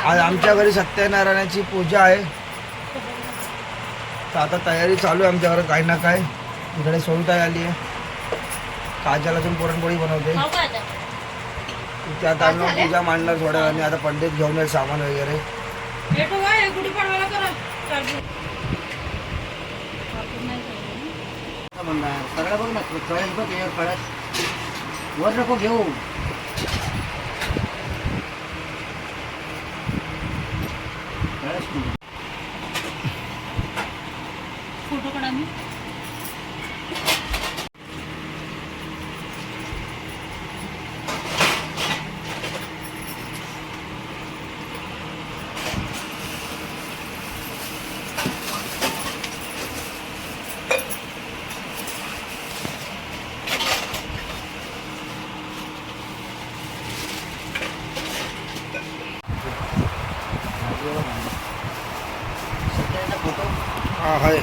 आज आमच्या घरी सत्यनारायणाची पूजा आहे, तर आता तयारी चालू आहे आमच्या घरात काही ना काय. इकडे सोनताई आली आहे, काजल अजून पुरणपोळी बनवते. तिथे आता आम्ही पूजा मांडणार थोड्या वेळाने. आता पंडित घेऊन येईल सामान वगैरे. सगळं बघ ना, कळस बघ यावर, कळस वर नको घेऊ. फोटो काढा मी. फोटो हा आहे.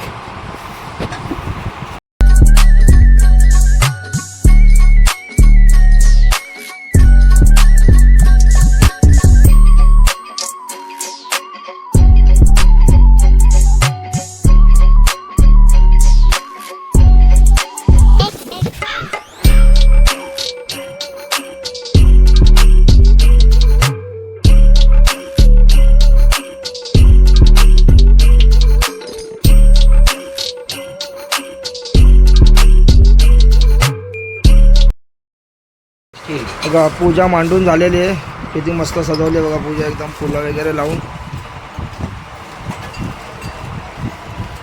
बघा पूजा मांडून झालेली आहे. किती मस्त सजवली बघा पूजा, एकदम फुलं वगैरे लावून.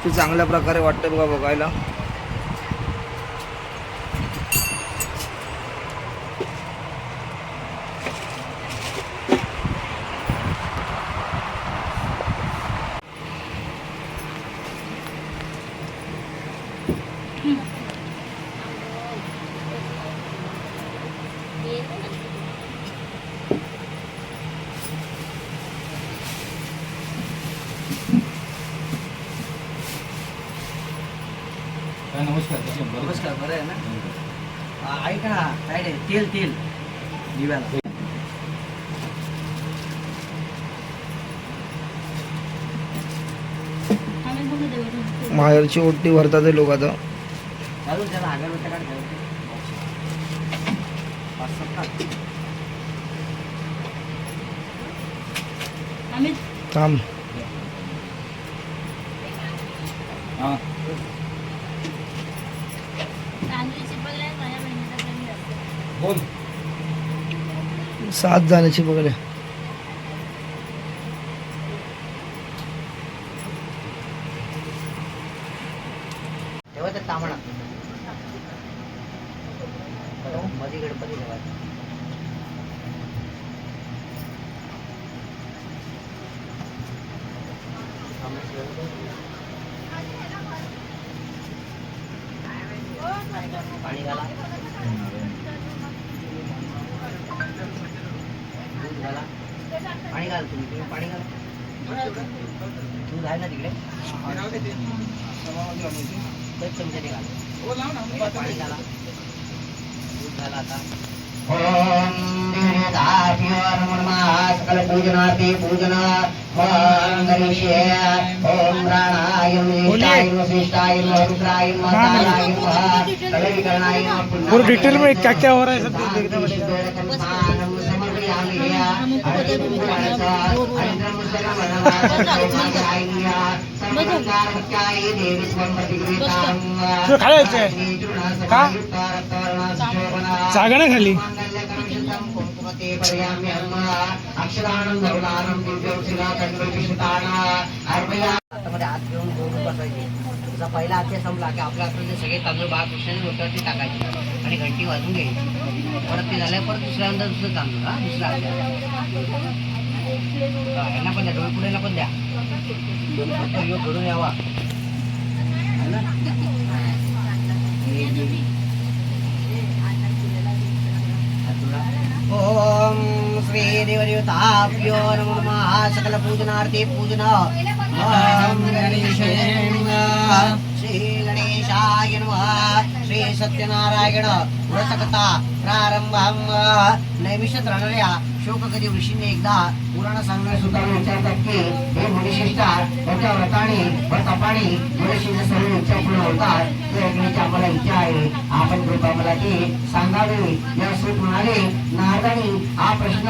ती चांगल्या प्रकारे वाटते बघा बघायला. नमस्कार, बरं आहे ना. ऐक ना, काय रे, तेल तेल दिव्याला. माहेरची ओटी भरतात ते लोक आता. घालून त्याला अगरबत्त्या काढ. थांब. हां 7 जाण्याची बघले. तेव्हा तर तामणा मध्ये गणपती ठेवायचा. पाणी घाला, दूध घाला. पाणी घाल, तुम्ही पाणी घाला. दूध आहे ना तिकडे, चमच्याने घाला. पाणी घाला, दूध घाला. आता सकल पूजनार्थी पूजन ओम गणेशे ओम प्राणाय विशिष्टाय वशिष्ठाय रुद्राय महाकालाय कलविकरणाय पूरा डिटेल में क्या क्या हो रहा है सब देखना पड़ेगा. का जागा नाही खाली. हात घेऊन बोलून बसायचे. तुझा पहिला अध्याय संपला की आपल्या हातातले सगळे तांदूळ बाळकृष्णाने रोट्यावरती टाकायचे आणि घंटी वाजून घ्यायची. परत ते झाल्या परत दुसऱ्यांदा दुसरं तांदूळ. हा दुसरा अध्याय यांना पण द्या, डोळपुड्याला पण द्या. योग घडून यावा. ओम श्री देवदेवताभ्यो नमः. सकल पूजनार्थी पूजन ओम श्री गणेशाय नमः. श्री सत्यनारायण व्रतकथा प्रारंभम. नैमिषात राहणाऱ्या शोककरी ऋषींनी एकदा पुराण सांगण्यास सुद्धा विचारतात की हे मुनिश्रेष्ठा, त्याच्या व्रताने व तपाने मनुष्याच्या सर्व इच्छा पूर्ण होतात. ते ऐकण्याची आम्हाला इच्छा आहे. आपण कृपा मला ती सांगावी. या सूत म्हणाले, नारदांनी हा प्रश्न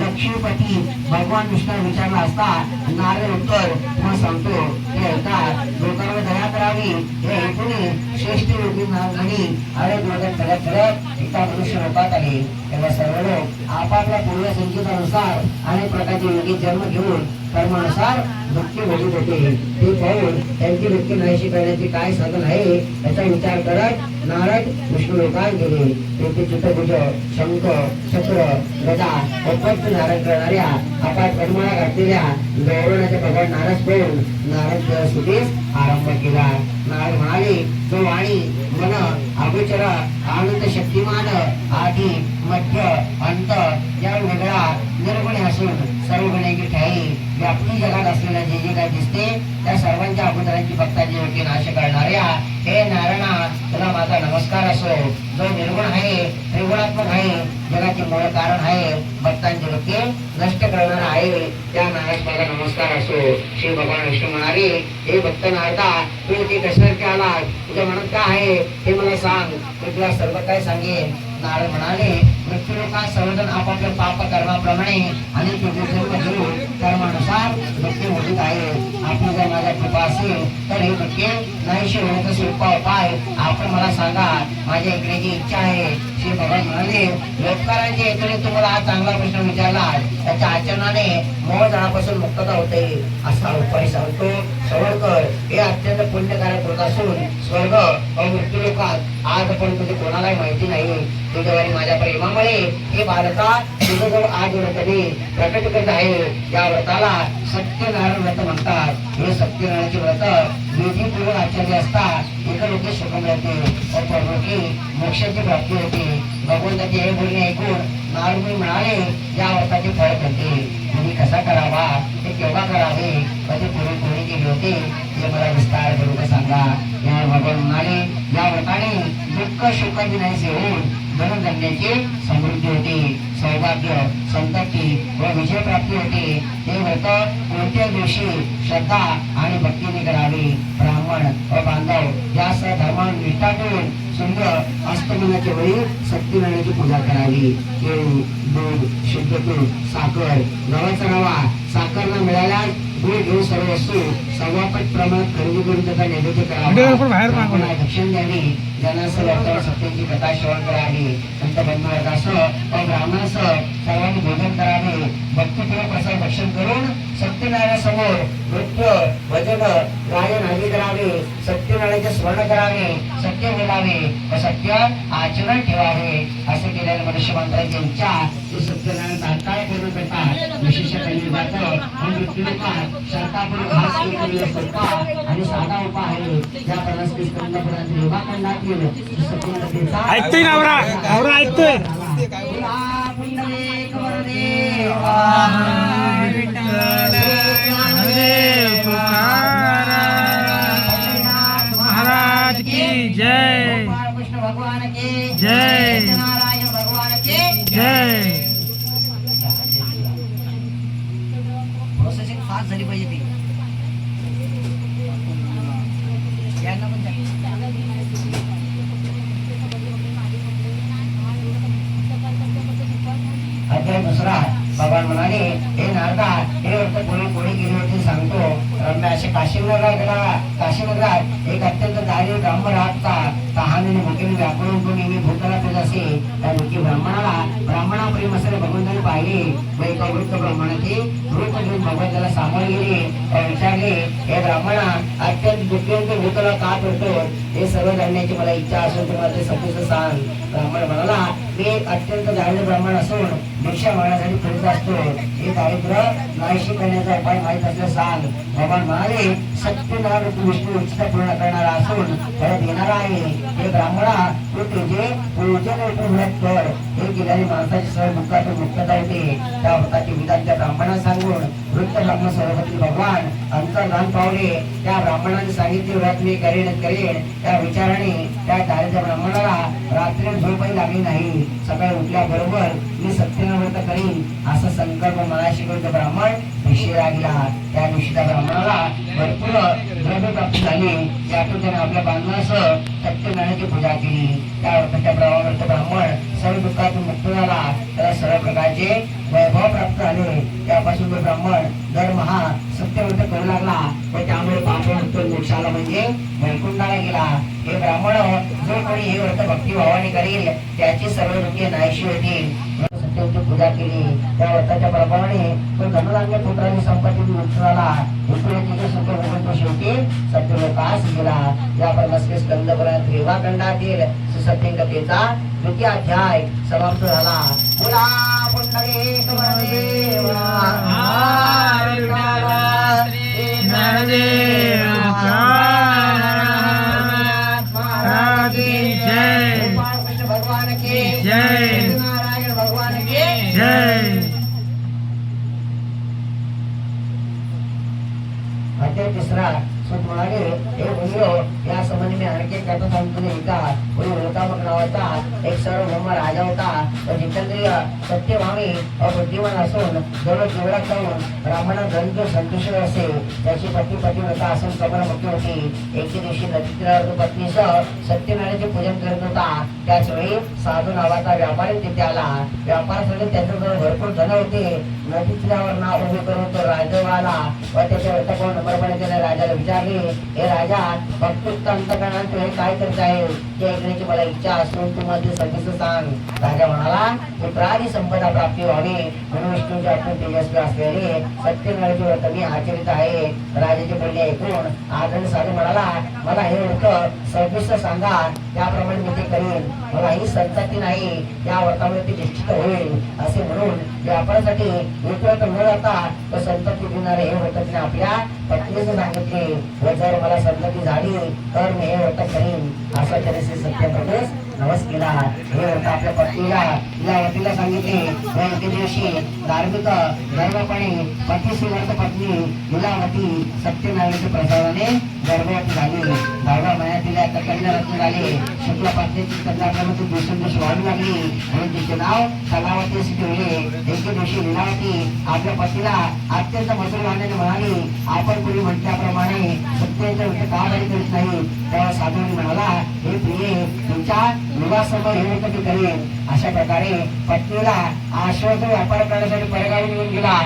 लक्ष्मीपती भगवान विष्णू विचारला असता नारद उत्तर मग सांगतो ते ऐका. लोकांवर दया करावी हे ऐकून श्रेष्ठ योगी नारदांनी अरे दोघं करत करत एका मनुष्य रूपात आले. तेव्हा सर्व लोक आपापल्या पूर्व संचितानुसार अनेक प्रकारचे योगी जन्म घेऊन कर्मानुसार भक्ती भोगीत होते. ते पाहून त्यांची भक्ती नाहीशी करण्याचे काय साधन आहे याचा विचार करत नारद विष्णू लोकात गेले. तेथे चित्रभुज, शंख, चक्र, गदा उपयुक्त धारण करणाऱ्या अपाट कर्माला घातलेल्या गौरवाच्या भगवान नारद पाहून नारद सुटीस आरंभ केला. नारद म्हणाले, जो वाणी मन अगोचर आनंद शक्तिमान आधी मध्य अंत या वेगळा निर्गुण असून सर्व गुणांची ठाई व्याप्ती जगात असलेल्या जे जे काय दिसते त्या सर्वांच्या अगोदरांची भक्तांची योग्य नाश करणाऱ्या हे नारायणा, तुला माझा नमस्कार असो. जो निर्गुण आहे, त्रिगुणात्मक आहे, जगाचे मूळ कारण आहे, भक्तांचे डोके नष्ट करणारा आहे, त्या नारायण माझा नमस्कार असो. श्री भगवान विष्णू म्हणाले, हे भक्त नारदा, तू इथे कशासाठी आला? तुझ्या मनात काय आहे ते मला सांग, मी तुला सर्व काय सांगेन. नारद म्हणाले, मृत्यू लोकात सर्वजण आपापल्या पाप कर्माप्रमाणे आणि कर्मानुसार मृत्यू होत आहे. आपली जर माझ्या कृपा असेल तर हे नक्की नाहीशी होण्याचा सोपा उपाय आपण मला सांगा. माझ्या ऐकण्याची इच्छा आहे. श्री भगवान म्हणाले, लोककारांच्या हेतूने तुम्हाला हा चांगला प्रश्न विचारला. त्याच्या आचरणाने मोह जाण्यापासून मुक्तता होते असा उपाय सांगतो. श्रवण कर. हे अत्यंत पुण्यकारक होत असून स्वर्ग व मृत्यू लोकात आजपर्यंत कोणालाही माहिती नाही. तुझ्यावरील माझ्या प्रेमामुळे हे बालका तुझ्याजवळ आज व्रतने प्रकट करत आहे. या व्रताला सत्यनारायण व्रत म्हणतात. हे सत्यनारायणाचे व्रत विधीपूर्वक आचरले असता एका लोके सुख मिळते व परलोकी मोक्षाची प्राप्ती होते. भगवंताचे हे बोलणे ऐकून नारद म्हणाले, या व्रताचे फळ करते. तुम्ही कसा करावा, ते केव्हा करावे व ते पूर्वी कोणी केले होते ते मला विस्तार करून सांगा. या भगवान म्हणाले, या व्रताने दुःख शोकाची नाहीसे होऊन धनधान्याची समृद्धी होते, सौभाग्य, संतती व विजय प्राप्ती होते. हे व्रत कोणत्या दिवशी श्रद्धा आणि भक्तीने करावे. ब्राह्मण व बांधव या धर्मावर निष्ठा ठेवून सूर्य अस्तमनाच्या वेळी सत्यनारायणाची पूजा करावी. केळी, दूध, शुद्ध तूप, साखर, गव्हाचा रवा, साखर न मिळाल्यास गुळ घेऊन सर्व वस्तू सव्वापट प्रमाणात खरेदी करून त्याचा नैवेद्य करावा. दक्षिण द्यावी. ज्यांना सत्याची कथा श्रवण करावी. संत बंधुवर्गासह व ब्राह्मणासह सर्वांनी भोजन करावे. भक्तीपूर्वक प्रसाद भक्षण करून सत्यनारायणासमोर नृत्य, भजन, गायन आदी करावे. सत्यनारायणाचे स्मरण करावे. सत्य बोलावे व सत्य आचरण ठेवावे. असे केल्याने मनुष्य मात्रांची इच्छा सत्यनारायण तात्काळ पूर्ण करतात. विशेष कलियुगात मृत्यू लोकात शंकापूर्वक हा सोपा आणि साधा उपाय आहे. या परस्पर योगाखंडातील ऐकतोय नवरा नवरा ऐकतोय. महाराज की जय. कृष्ण भगवान की जय. नारायण भगवान की जय. प्रोसेसिंग फास्ट झाली पाहिजे ती. यांना पण अध्याय दुसरा. भगवान म्हणाले, हे नारदा, हे व्रत कोणी गेले होते सांगतो. रम्य असे काशीनगरात एक अत्यंत दारिद्र्य ब्राह्मण राहता. तहानेने भुकेने व्याकुळून तो नेहमी भूताला पेज असे. त्या दुःखी ब्राह्मणाप्रेम असणारे भगवंताने पाहिले व एका वृद्ध ब्राह्मणाचे रूप घेऊन भगवंताला सामोरे गेले व विचारले, हे ब्राह्मणा, अत्यंत दुःखी भूताला का करतो? हे सर्व जाणण्याची मला इच्छा असून तुम्हाला ते सत्य सांग. ब्राह्मण म्हणाला, मी एक अत्यंत दारिद्र्य ब्राह्मण असून भिक्षा मागण्यासाठी फिरत असतो. हे दारिद्र्य नाहीशी करण्याचा उपाय माहीत असल्यास सांग. भगवान म्हणाले, सत्यनारायण विष्णू इच्छा पूर्ण करणारा असून फळ देणारा आहे. हे ब्राह्मणा, तू तुझे पूजन व्रत कर. हे केल्याने माणसाची सर्व दुःखातून मुक्तता होते. त्या व्रताची विधान त्या ब्राह्मणाला सांगून वृत्त ब्राह्मण सर्वपती भगवान अंतर्धान पावले. त्या ब्राह्मणाने सांगितले व्रत मी करेन. त्या विचाराने त्या दारिद्र्य ब्राह्मणाला रात्री झोपही लागली नाही. सकाळी उठल्याबरोबर मी सत्यानं व्रत करीन असा संकल्प मनाशी करून ब्राह्मण भिशीला गेला. त्या दिवशी त्या ब्राह्मणाला भरपूर द्रव्य प्राप्त झाले. त्यातून त्याने आपल्या बांधवासह सत्यनारायणाची पूजा केली. त्या व्रताच्या प्रभावावर ब्राह्मण सर्व दुःखातून मुक्त झाला. त्याला सर्व प्रकारचे वैभव प्राप्त झाले. त्यापासून तो ब्राह्मण दरमहा सत्यव्रत करू लागला व त्यामुळे पापमुक्त मोक्षाला म्हणजे वैकुंठाला गेला. हे ब्राह्मण जो कोणी हे व्रत भक्तिभावाने करेल त्याची सर्व दुःखे नाहीशी होतील. सत्याची पूजा केली. त्या व्रताच्या प्रभावाने तो धनधान्य पुत्रांनी संपत्ती मुक्त झाला. विष्णूचे सुख भोगून तो शेवटी सत्यलोकास गेला. या प्रकारे स्कंदपुराण रेवाखंडातील सत्यंकतेचा द्वितीय अध्याय समाप्त झाला. बोला पुंडलिक वरदेव भगवान की जय. नारायण भगवान की जय. अध्याय तिसरा. सुत म्हणाले, हे मुनियो, या संबंधी मी आणखी एक कथा सांगतो. एका कोणी लोकामक नावाचा एक सार्वभौम राजा होता. तो जितेंद्रिय सत्यभामी बुद्धिमान असून दररोज जीवनात जाऊन ब्राह्मणा ग्रंथ संतुष्ट असे. त्याची पत्नी पतिव्रता असून कमलमुखी होती. एके दिवशी नदीतीरावर पत्नीसह सत्यनारायणाचे पूजन करत होता. त्याच वेळी साधू नावाचा व्यापारी तिथे आला. व्यापारासाठी त्याच्याजवळ भरपूर धन होते. नदीतीरावर नाव उभे करून तो राजव आला व त्याच्या व्रताकडून नम्रपणे त्याने राजाला विचारले, हे राजा, भक्तुक्त अंतकरणात तू हे काय करत आहे? ते ऐकण्याची मला इच्छा असून तू मध्ये सविस्तर सांग. राजा म्हणाला, पुत्रादी संपदा प्राप्ती व्हावी म्हणून विष्णूचे अत्यंत तेजस्वी असलेले सत्यनारायणाचे व्रत मी आचरित आहे. राजाचे बोलणे ऐकून आदरणीय साधू म्हणाला, मला हे व्रत सविस्तर सांगा, त्याप्रमाणे मी ते करीन. मला ही संतती नाही, त्या व्रतामुळे ती निश्चित होईल. असे म्हणून व्यापारासाठी विक्रत न जाता तो संतती देणारे हे व्रत तिने आपल्या पत्नीने सांगितले व जर मला संतती झाली तर मी हे व्रत करीन असा त्याने श्री सत्यप्रभूस नवस केला. हे व्रत आपल्या पत्नीला लीलावतीला सांगितले व एके दिवशी धार्मिक धर्मपणे पतीशी व्रत पत्नी लीलावती सत्यनारायणाच्या प्रसादाने गर्भवती झाली. 10व्या महिन्यात तिला कन्या रत्न झाले. शुक्ल पत्नीची कन्याक्रमाची दिवसेंदिवस वाढू लागली म्हणून तिचे नाव कलावती असे ठेवले. एके दिवशी लीलावती आपल्या पतीला अत्यंत मधुर गाण्याने म्हणाली, आपण पूर्वी म्हटल्याप्रमाणे सत्याचे व्रत का बरे करीत नाही? तेव्हा साधूने म्हणाला, हे प्रिये, तुमच्या विवाहासमोर हे व्रत करेन. अशा प्रकारे पत्नीला आश्वास व्यापार करण्यासाठी परगावी निघून गेला.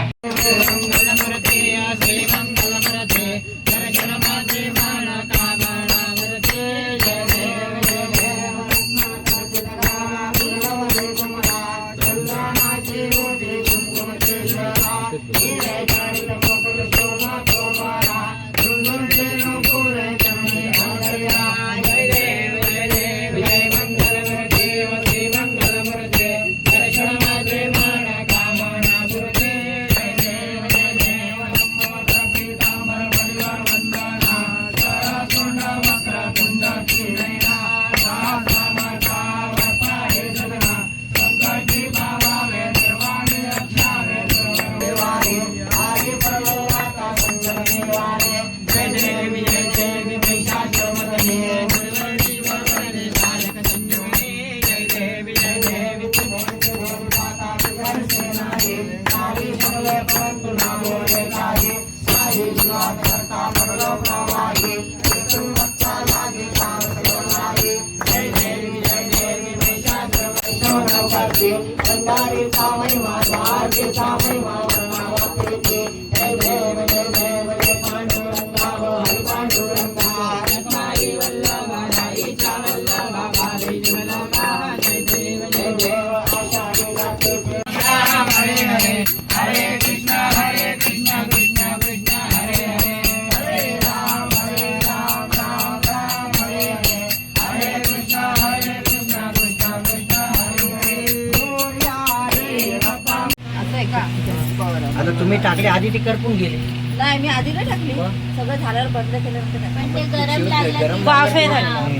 आता तुम्ही टाकले आधी ते करपून गेले. नाही, मी आधी नाही टाकली. सगळं झाल्यावर बंद केल्यानंतर पण ते गरम लागलं. वाफे झाले.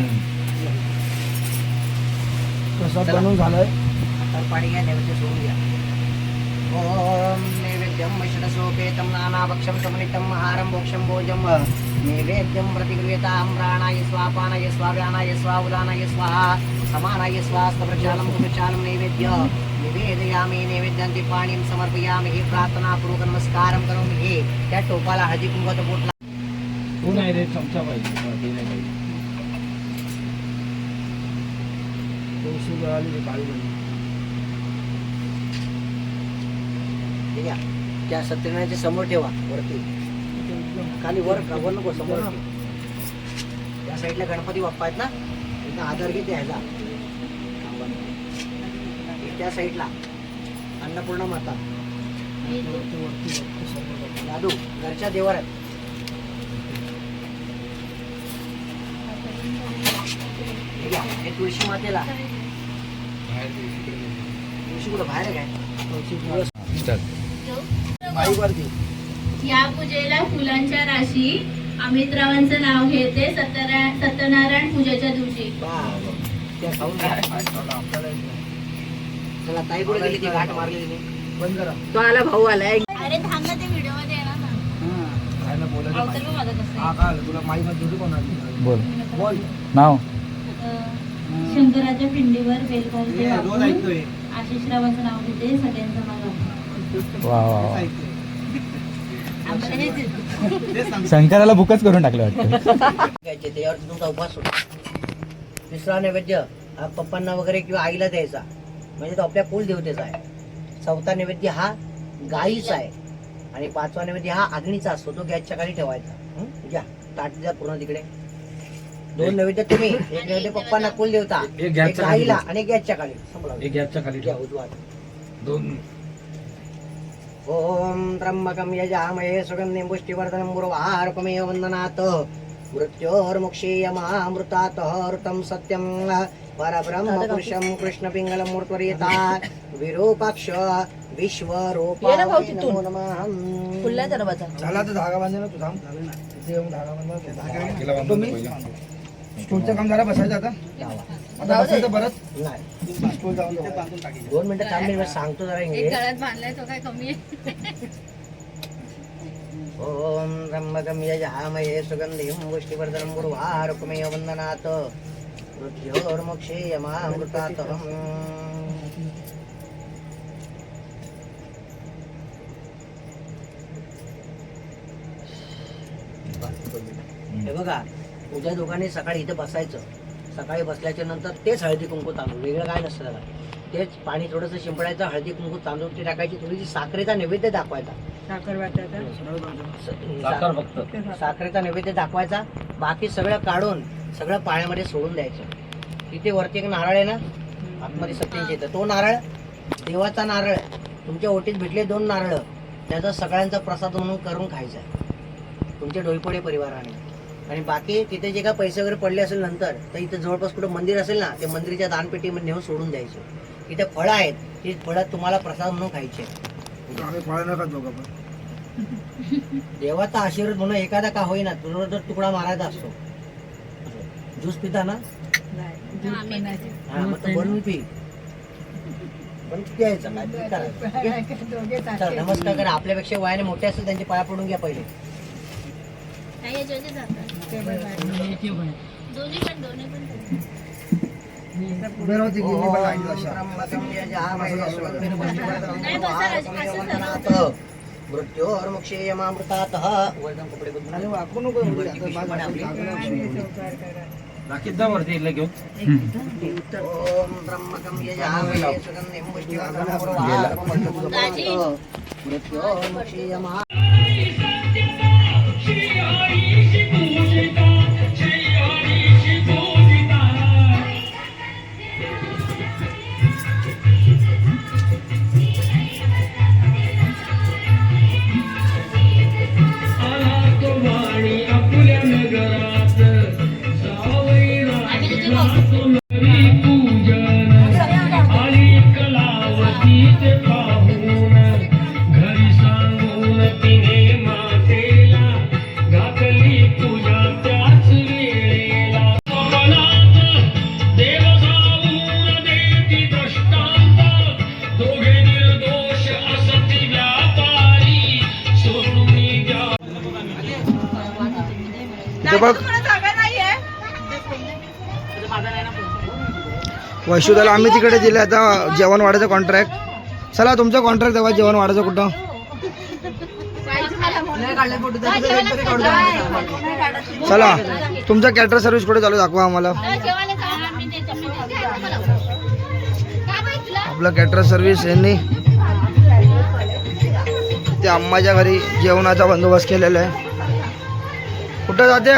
प्रसाद बनवून झालाय. तर पाणी घ्या, नैवेद्य सोडून घ्या. ओम नैवेद्यम वैष्णसोपेतम नानाभक्षम समनितम आहारम मोक्षम भोजम नैवेद्यं प्रतिगृह्यतां प्राणाय स्वापानाय स्वाव्यानाय स्वाउदानाय स्वाहा समानाय स्वास्तप्रचालं कुप्रचालं नैवेद्य निवेदयामि नैवेद्यन्ति पाणीं समर्पयामि हे प्रार्थनापूर्वक नमस्कारं करोमि हे त्या टोपाला हळदी कुंकवाचं बोट तू नाही रे चमचा पाहिजे ते नाही पाहिजे. तुळशी गळाली ती काळी पडली. ठीक आहे त्या सत्यनारायणच्या समोर ठेवा वरती खाली वर नको समोर ठेव. त्या साईडला गणपती बाप्पा आहेत ना तिथं आधार घेते ह्याला त्या साईडला अन्नपूर्णा माता दादू घरच्या देवर आहेत. ठीक आहे हे तुळशी मातेला तुळशी कुठं बाहेर आहे काय माईवरती या पूजेला फुलांच्या राशी अमितरावांचं नाव घेते सत्यनारायण पूजेच्या दिवशी. त्या खाऊन घ्या. चला ताई पुढे गेली ती गाठ मारलेली नाही. बंद करा. तो आला भाऊ आलाय अरे थांब ना, ते व्हिडिओ मध्ये येणार ना. खायला बोलायचं अवतार माहिती. पण माझा कसं हा का आलं? तुला माईमध्ये थोडी कोणाली बोल बोल. नाव शंकराच्या पिंडीवर बेलगावचे रोज वापरून ऐकतोय. आशिषरावांचं नाव घेते सगळ्यांचं मला. वा वा वा. आम्हाला हेच येतं. शंकराला बुकच करून टाकलं वाटतं. घ्यायचे त्याच्यावर तुमचा उपवास होतो. तिसरा नैवेद्य हा पप्पांना वगैरे किंवा आईला द्यायचा म्हणजे तो आपल्या कुलदेवतेचा आहे. चौथा नैवेद्य हा गाईचा आहे आणि पाचवा नैवेद्य हा अग्नीचा असतो तो गॅसच्या खाली ठेवायचा. घ्या ताट द्या पूर्ण तिकडे. दोन नैवेद्य तुम्ही एक नैवेद्य पप्पांना कुलदेवता एक गॅसच्या खाली. गाईला आणि गॅसच्या खाली संपला. एक गॅसच्या खाली घ्या उजवा हात. दोन ओम त्र्यंबकं यजामहे सुगन्धिं पुष्टिवर्धनं उर्वारुकमेव वन्दनात् मृत्योर्मुक्षीयमामृतात् ऋतं सत्यं परब्रह्म पुरुषं कृष्णपिङ्गलमूर्त्वरेता विरूपाक्ष विश्वरूपा ये ना भाऊ तिथून. नमो नमः. फुलला दरवाजा झाला तर धागा बांधे ना तू थांब. इथे येऊन धागा बांधा. तुम्ही स्टूलचं काम झालं बसायचं आता. लावा. आता बसायचं परत नाही स्टूल जाऊन दे. 2 मिनिटं थांब मी सांगतो जरा एक इंग्लिश. गळ्यात बांधलाय तो काय कमी आहे. ओम त्र्यंबकं यजामहे सुगन्धिं पुष्टिवर्धनं उर्वारुकमेव वन्दनात् मृत्योर्मुक्षीयमामृतात् हे बघा उद्या दोघांनी सकाळी इथे बसायचं. सकाळी बसल्याच्या नंतर तेच हळदी कुंकू तांदूळ वेगळं काय नसतं त्याला. तेच पाणी थोडंसं शिंपडायचं हळदी कुंकू तांदूळ ते टाकायची थोडीशी साखरेचा नैवेद्य दाखवायचा. साखरेचा नैवेद्य दाखवायचा. बाकी सगळं काढून सगळं पाण्यामध्ये सोडून द्यायचं. तिथे वरती एक नारळ आहे ना आतमध्ये सत्यांची येतं तो नारळ देवाचा नारळ तुमच्या ओटीत भेटले 2 नारळ त्याचा सगळ्यांचा प्रसाद म्हणून करून खायचा आहे तुमच्या डोईपोडे परिवाराने. आणि बाकी तिथे जे काय पैसे वगैरे पडले असेल नंतर तर इथे जवळपास कुठं मंदिर असेल ना ते मंदिराच्या दानपेटीमध्ये नेऊन सोडून द्यायचे. इथे फळं आहेत ती फळं तुम्हाला प्रसाद म्हणून खायचे. आम्ही फळ नका दोघं पण. देवाचा आशीर्वाद म्हणून एखादा का होईना तुला जर तुकडा मारायचा असतो. ज्यूस पिता ना हा मग तो बनवून पी. पण प्यायचं काय ते करायचं. चल नमस्कार करा. आपल्यापेक्षा वयाने मोठे असतील त्यांचे पाया पडून घ्या पहिले. नाही याच्यावरती जातात. दोन्ही पण उभे राहते की मी पण सांगितलं अशा. मृत्योर्मुक्षीयमामृतात् वर्धन कपडे बदलून आणि वाकू नको एवढी. आता माझं आपली जागा नाही. राखीत जा वरती इथलं घेऊन. ओम त्र्यंबकं यजामहे सुगन्धिं पुष्टिवर्धनं उर्वारुकमेव मृत्योर्मुक्षीयमा घरी सांगून तिने बघ वैशुदाला आम्ही तिकडे दिले आता जेवण वाढायचं कॉन्ट्रॅक्ट. चला तुमचा कॉन्ट्रॅक्ट दाखवा जेवण वाढायचं कुठं. चला तुमचा कॅटर सर्व्हिस कुठे चालू दाखवा आम्हाला. आपलं कॅटर सर्व्हिस यांनी ते अम्माच्या घरी जेवणाचा बंदोबस्त केलेला आहे. कुठं जाते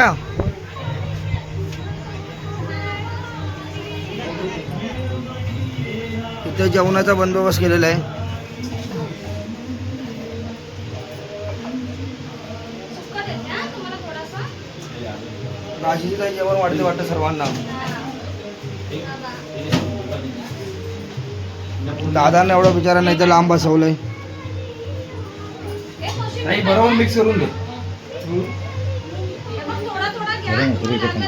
इथे जेवणाचा बंदोबस्त केलेला आहे. नाशिकचं काही जेवण वाढते वाटतं सर्वांना. दादाने एवढं बिचारा नाही तर लांब बसवलंय. नाही बरोबर मिक्स करून दे.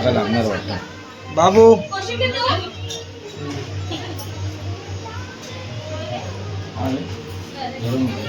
लागणार वाटतं बाबू भरून घे.